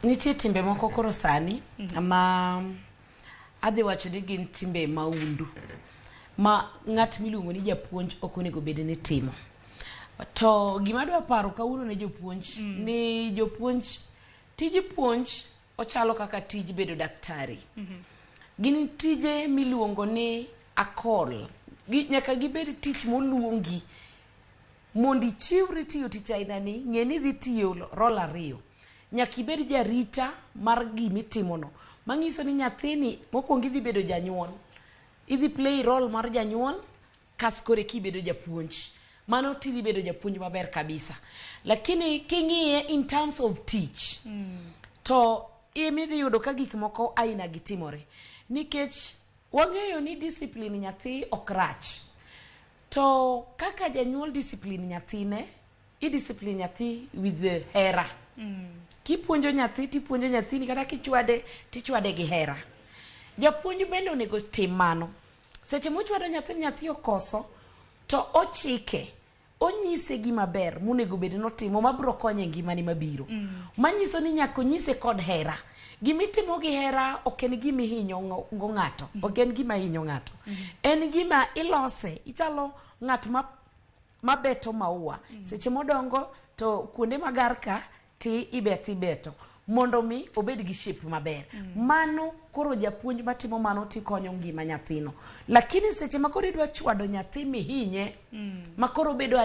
Nitie timbe moko koro sani ma adhi wacho ni gin timbe maundu ma ng'at miluongo ni japuonj ok onego bed ni timo. To gima dwa paro kawuono ne jopuonj ni jopuonj tij puonj ochalo kaka tij bedo daktari. Gin tije miluongo ni akol. Nyaka gibed tich moluongi mondo ichiwri tiyo tich aina ni, ng'eni dhi tiyo rol ariyo. Nyaka ibed jarita mar gimitimono. Manyiso ni nyathini mokwongo idhi bedo janyuol. Idhi play role mar janyuol kas kore kibedo japuonj. Mano tidhi bedo japuonj maber kabisa. Lakini king'iye in terms of teach. To imidhi yudo ka gik moko aina gitimore. Nikech wang'eyo ni discipline nyathi ok rach. To kaka janyuol discipline nyathine, i-discipline nyathi with the hera. Kipuonjo nyathi tipuonjo nyathini, kata kichwade tichwade gi hera. Japuonj bende onego tim mano. Seche mochwado nyathi okoso to ochike, onyise gima ber monego bed notimo mabiro konye ngimani mabiro. Manyiso ni nyaka onyise kod hera. Gimitimo gi hera ok en gima hinyo go ng'ato, ok en gima hinyo ng'ato. En gima ilose, ichalo ng'at mabeto maua. Seche modongo to kuonde magar ka ti ibeto mondo mi obed gi shape maber. Mano koro japuonj matimo mano tikonyo ngima nyathino. Lakini seche makoro idwa chwado nyathi mihinye makoro bedo